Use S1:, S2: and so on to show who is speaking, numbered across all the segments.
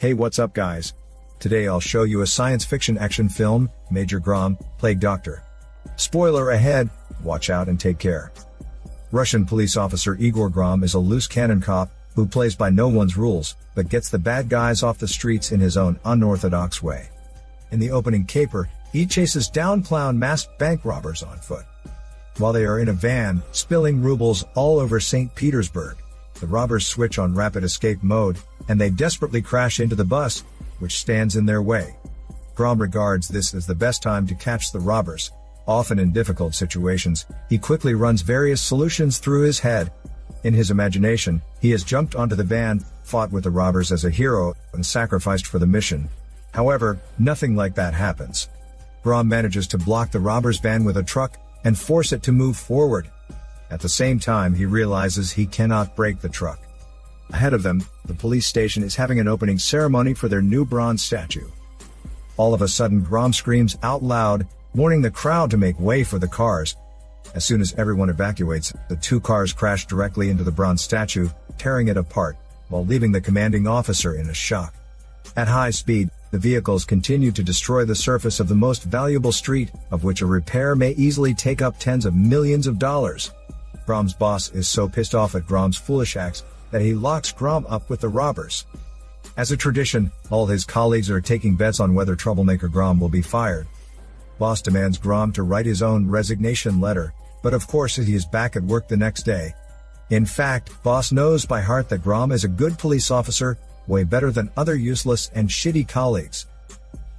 S1: Hey, what's up guys? Today I'll show you a science fiction action film, Major Grom, Plague Doctor. Spoiler ahead, watch out and take care. Russian police officer Igor Grom is a loose cannon cop, who plays by no one's rules, but gets the bad guys off the streets in his own unorthodox way. In the opening caper, he chases down clown masked bank robbers on foot. While they are in a van, spilling rubles all over St. Petersburg, the robbers switch on rapid escape mode, and they desperately crash into the bus, which stands in their way. Grom regards this as the best time to catch the robbers. Often in difficult situations, he quickly runs various solutions through his head. In his imagination, he has jumped onto the van, fought with the robbers as a hero, and sacrificed for the mission. However, nothing like that happens. Grom manages to block the robbers' van with a truck, and force it to move forward. At the same time, he realizes he cannot break the truck. Ahead of them, the police station is having an opening ceremony for their new bronze statue. All of a sudden, Grom screams out loud, warning the crowd to make way for the cars. As soon as everyone evacuates, the two cars crash directly into the bronze statue, tearing it apart, while leaving the commanding officer in a shock. At high speed, the vehicles continue to destroy the surface of the most valuable street, of which a repair may easily take up tens of millions of dollars. Grom's boss is so pissed off at Grom's foolish acts that he locks Grom up with the robbers. As a tradition, all his colleagues are taking bets on whether troublemaker Grom will be fired. Boss demands Grom to write his own resignation letter, but of course he is back at work the next day. In fact, boss knows by heart that Grom is a good police officer, way better than other useless and shitty colleagues.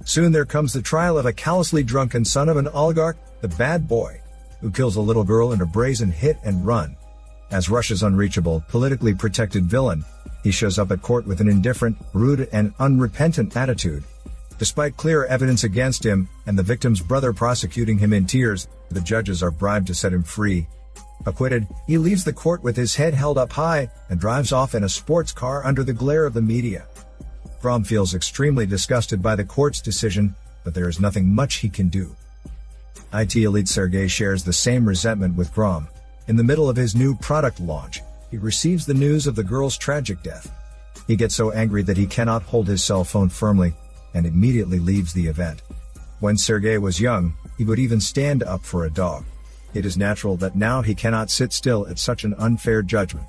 S1: Soon there comes the trial of a callously drunken son of an oligarch, the bad boy, who kills a little girl in a brazen hit and run. As Russia's unreachable, politically protected villain, he shows up at court with an indifferent, rude and unrepentant attitude. Despite clear evidence against him, and the victim's brother prosecuting him in tears, the judges are bribed to set him free. Acquitted, he leaves the court with his head held up high, and drives off in a sports car under the glare of the media. Grom feels extremely disgusted by the court's decision, but there is nothing much he can do. IT elite Sergei shares the same resentment with Grom. In the middle of his new product launch, he receives the news of the girl's tragic death. He gets so angry that he cannot hold his cell phone firmly, and immediately leaves the event. When Sergei was young, he would even stand up for a dog. It is natural that now he cannot sit still at such an unfair judgment.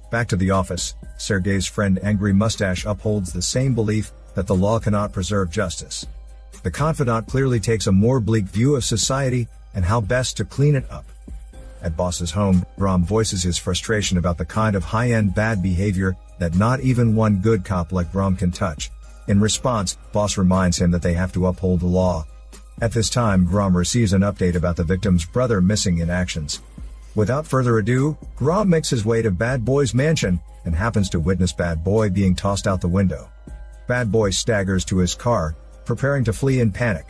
S1: Back to the office, Sergei's friend Angry Mustache upholds the same belief that the law cannot preserve justice. The confidant clearly takes a more bleak view of society and how best to clean it up. At boss's home, Grom voices his frustration about the kind of high-end bad behavior that not even one good cop like Grom can touch. In response, boss reminds him that they have to uphold the law. At this time, Grom receives an update about the victim's brother missing in actions. Without further ado, Grom makes his way to Bad Boy's mansion, and happens to witness Bad Boy being tossed out the window. Bad Boy staggers to his car, preparing to flee in panic.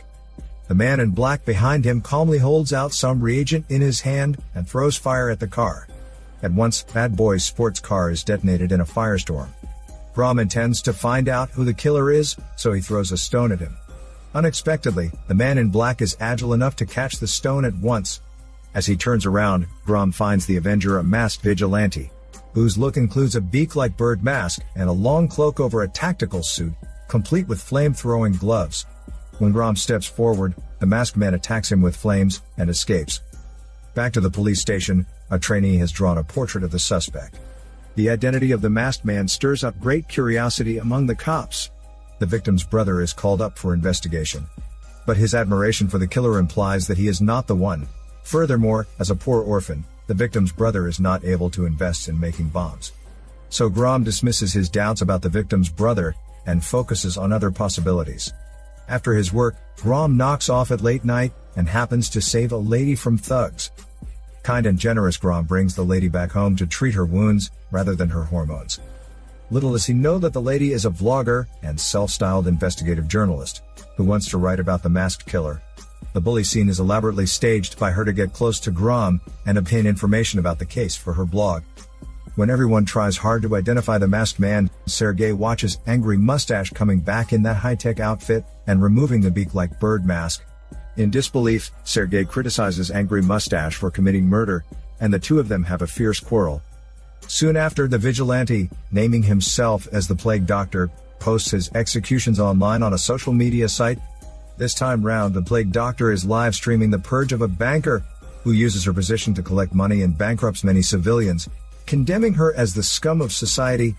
S1: The man in black behind him calmly holds out some reagent in his hand, and throws fire at the car. At once, Bad Boy's sports car is detonated in a firestorm. Grom intends to find out who the killer is, so he throws a stone at him. Unexpectedly, the man in black is agile enough to catch the stone at once. As he turns around, Grom finds the Avenger, a masked vigilante, whose look includes a beak-like bird mask and a long cloak over a tactical suit, complete with flame-throwing gloves. When Grom steps forward, the masked man attacks him with flames, and escapes. Back to the police station, a trainee has drawn a portrait of the suspect. The identity of the masked man stirs up great curiosity among the cops. The victim's brother is called up for investigation. But his admiration for the killer implies that he is not the one. Furthermore, as a poor orphan, the victim's brother is not able to invest in making bombs. So Grom dismisses his doubts about the victim's brother, and focuses on other possibilities. After his work, Grom knocks off at late night, and happens to save a lady from thugs. Kind and generous Grom brings the lady back home to treat her wounds, rather than her hormones. Little does he know that the lady is a vlogger and self-styled investigative journalist, who wants to write about the masked killer. The bully scene is elaborately staged by her to get close to Grom, and obtain information about the case for her blog. When everyone tries hard to identify the masked man, Sergei watches Angry Mustache coming back in that high-tech outfit, and removing the beak-like bird mask. In disbelief, Sergei criticizes Angry Mustache for committing murder, and the two of them have a fierce quarrel. Soon after, the vigilante, naming himself as the Plague Doctor, posts his executions online on a social media site. This time round, the Plague Doctor is live streaming the purge of a banker who uses her position to collect money and bankrupts many civilians, condemning her as the scum of society.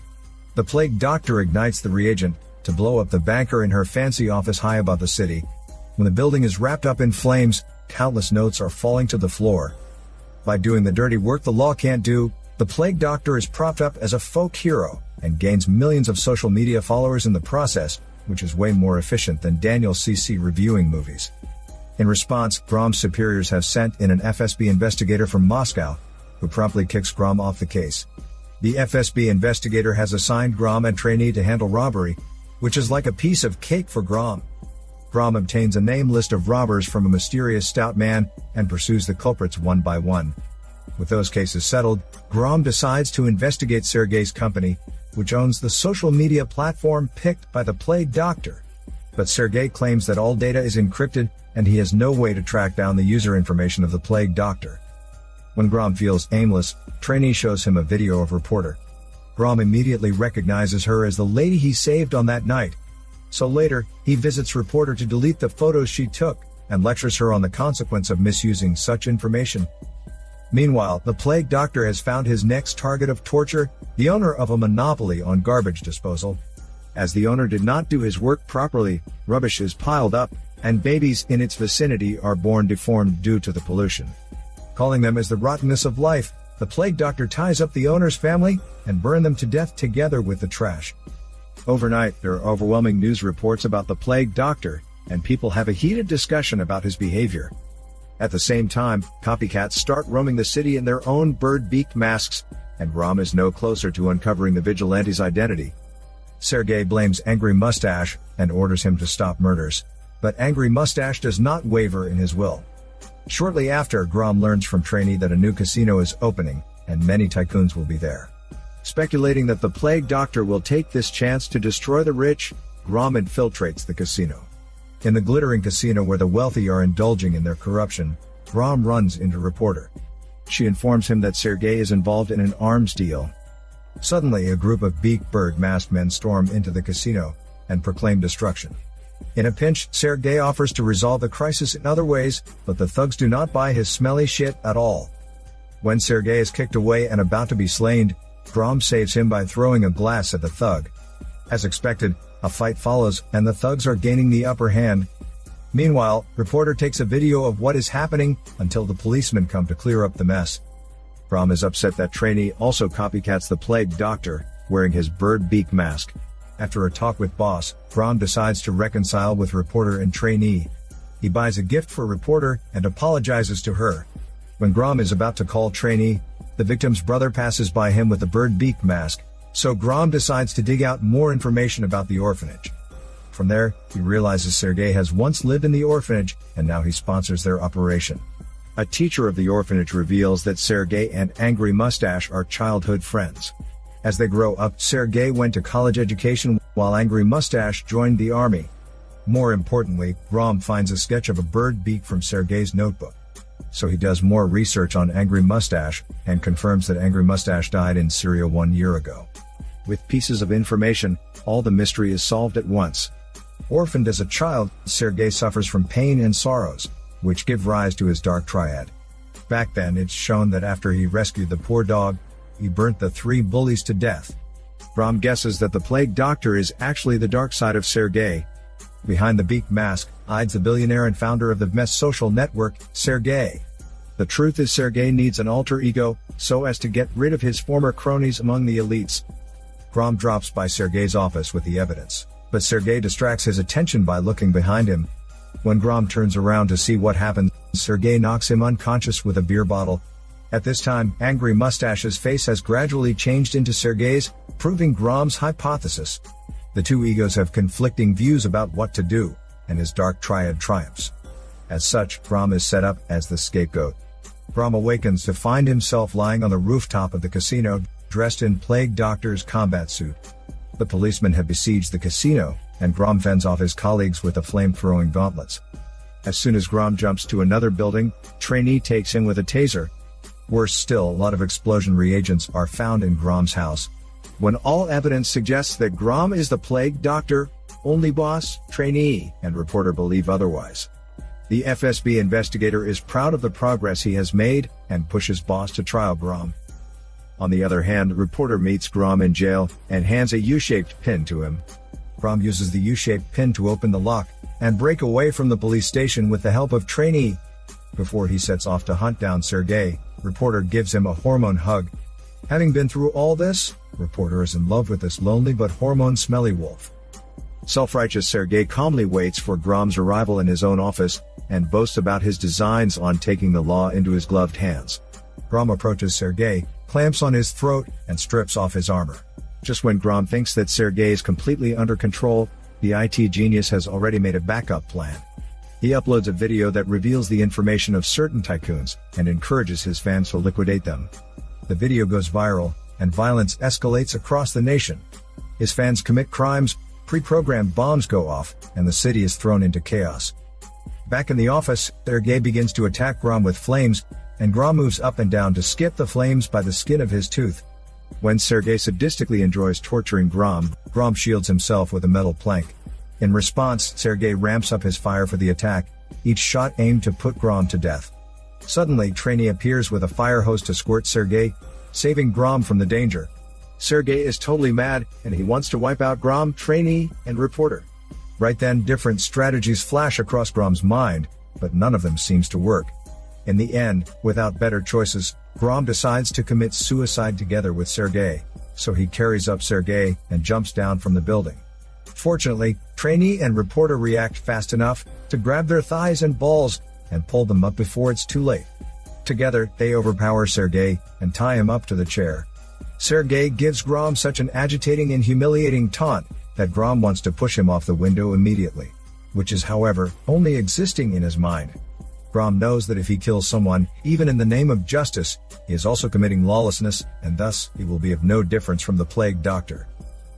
S1: The Plague Doctor ignites the reagent to blow up the banker in her fancy office high above the city. When the building is wrapped up in flames, countless notes are falling to the floor. By doing the dirty work the law can't do, the Plague Doctor is propped up as a folk hero and gains millions of social media followers in the process, which is way more efficient than Daniel CC reviewing movies. In response, GROM's superiors have sent in an FSB investigator from Moscow, who promptly kicks GROM off the case. The FSB investigator has assigned GROM a trainee to handle robbery, which is like a piece of cake for GROM. GROM obtains a name list of robbers from a mysterious stout man and pursues the culprits one by one. With those cases settled, GROM decides to investigate Sergei's company, which owns the social media platform picked by the Plague Doctor. But Sergei claims that all data is encrypted and he has no way to track down the user information of the Plague Doctor. When GROM feels aimless, trainee shows him a video of reporter. GROM immediately recognizes her as the lady he saved on that night. So later, he visits reporter to delete the photos she took and lectures her on the consequence of misusing such information. Meanwhile, the Plague Doctor has found his next target of torture, the owner of a monopoly on garbage disposal. As the owner did not do his work properly, rubbish is piled up, and babies in its vicinity are born deformed due to the pollution. Calling them as the rottenness of life, the Plague Doctor ties up the owner's family and burns them to death together with the trash. Overnight, there are overwhelming news reports about the Plague Doctor, and people have a heated discussion about his behavior. At the same time, copycats start roaming the city in their own bird-beaked masks, and GROM is no closer to uncovering the vigilante's identity. Sergei blames Angry Mustache and orders him to stop murders, but Angry Mustache does not waver in his will. Shortly after, GROM learns from trainee that a new casino is opening, and many tycoons will be there. Speculating that the Plague Doctor will take this chance to destroy the rich, GROM infiltrates the casino. In the glittering casino where the wealthy are indulging in their corruption, GROM runs into reporter. She informs him that Sergei is involved in an arms deal. Suddenly, a group of beaked bird masked men storm into the casino and proclaim destruction. In a pinch, Sergei offers to resolve the crisis in other ways, but the thugs do not buy his smelly shit at all. When Sergei is kicked away and about to be slain, GROM saves him by throwing a glass at the thug. As expected, a fight follows, and the thugs are gaining the upper hand. Meanwhile, reporter takes a video of what is happening until the policemen come to clear up the mess. GROM is upset that trainee also copycats the Plague Doctor, wearing his bird beak mask. After a talk with boss, GROM decides to reconcile with reporter and trainee. He buys a gift for reporter and apologizes to her. When GROM is about to call trainee, the victim's brother passes by him with a bird beak mask, so GROM decides to dig out more information about the orphanage. From there, he realizes Sergei has once lived in the orphanage, and now he sponsors their operation. A teacher of the orphanage reveals that Sergei and Angry Mustache are childhood friends. As they grow up, Sergei went to college education while Angry Mustache joined the army. More importantly, GROM finds a sketch of a bird beak from Sergei's notebook. So he does more research on Angry Mustache, and confirms that Angry Mustache died in Syria 1 year ago. With pieces of information, all the mystery is solved at once. Orphaned as a child, Sergei suffers from pain and sorrows, which give rise to his dark triad. Back then, it's shown that after he rescued the poor dog, he burnt the 3 bullies to death. GROM guesses that the Plague Doctor is actually the dark side of Sergei. Behind the beak mask hides the billionaire and founder of the mess social network, Sergei. The truth is Sergei needs an alter ego, so as to get rid of his former cronies among the elites. GROM drops by Sergei's office with the evidence, but Sergei distracts his attention by looking behind him. When GROM turns around to see what happens, Sergei knocks him unconscious with a beer bottle. At this time, Angry Mustache's face has gradually changed into Sergei's, proving GROM's hypothesis. The two egos have conflicting views about what to do, and his dark triad triumphs. As such, GROM is set up as the scapegoat. GROM awakens to find himself lying on the rooftop of the casino, dressed in Plague Doctor's combat suit. The policemen have besieged the casino, and GROM fends off his colleagues with the flame-throwing gauntlets. As soon as GROM jumps to another building, trainee takes him with a taser. Worse still, a lot of explosion reagents are found in GROM's house. when all evidence suggests that Grom is the plague doctor, only boss, trainee, and reporter believe otherwise. The FSB investigator is proud of the progress he has made and pushes boss to trial Grom. On the other hand, reporter meets Grom in jail and hands a U-shaped pin to him. Grom uses the U-shaped pin to open the lock and break away from the police station with the help of trainee. Before he sets off to hunt down Sergei, reporter gives him a hormone hug. Having been through all this, reporter is in love with this lonely but hormone-smelly wolf. Self-righteous Sergei calmly waits for Grom's arrival in his own office and boasts about his designs on taking the law into his gloved hands. Grom approaches Sergei, clamps on his throat, and strips off his armor. Just when Grom thinks that Sergei is completely under control, the IT genius has already made a backup plan. He uploads a video that reveals the information of certain tycoons and encourages his fans to liquidate them. The video goes viral, and violence escalates across the nation. His fans commit crimes, pre-programmed bombs go off, and the city is thrown into chaos. Back in the office, Sergei begins to attack Grom with flames, and Grom moves up and down to skip the flames by the skin of his tooth. When Sergei sadistically enjoys torturing Grom shields himself with a metal plank. In response, Sergei ramps up his fire for the attack, each shot aimed to put Grom to death. Suddenly, trainee appears with a fire hose to squirt Sergei, saving Grom from the danger. Sergei is totally mad, and he wants to wipe out Grom, trainee, and reporter. Right then, different strategies flash across Grom's mind, but none of them seems to work. In the end, without better choices, Grom decides to commit suicide together with Sergei, so he carries up Sergei and jumps down from the building. Fortunately, trainee and reporter react fast enough to grab their thighs and balls and pull them up before it's too late. Together, they overpower Sergei and tie him up to the chair. Sergei gives Grom such an agitating and humiliating taunt that Grom wants to push him off the window immediately, which is, however, only existing in his mind. Grom knows that if he kills someone, even in the name of justice, he is also committing lawlessness, and thus, he will be of no difference from the plague doctor.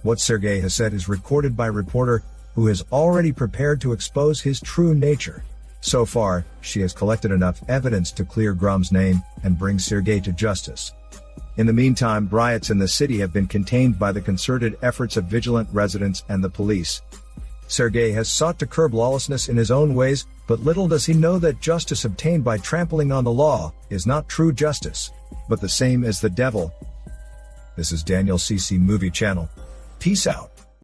S1: What Sergei has said is recorded by reporter, who has already prepared to expose his true nature. So far, she has collected enough evidence to clear Grom's name and bring Sergei to justice. In the meantime, riots in the city have been contained by the concerted efforts of vigilant residents and the police. Sergei has sought to curb lawlessness in his own ways, but little does he know that justice obtained by trampling on the law is not true justice, but the same as the devil. This is Daniel CC Movie Channel. Peace out.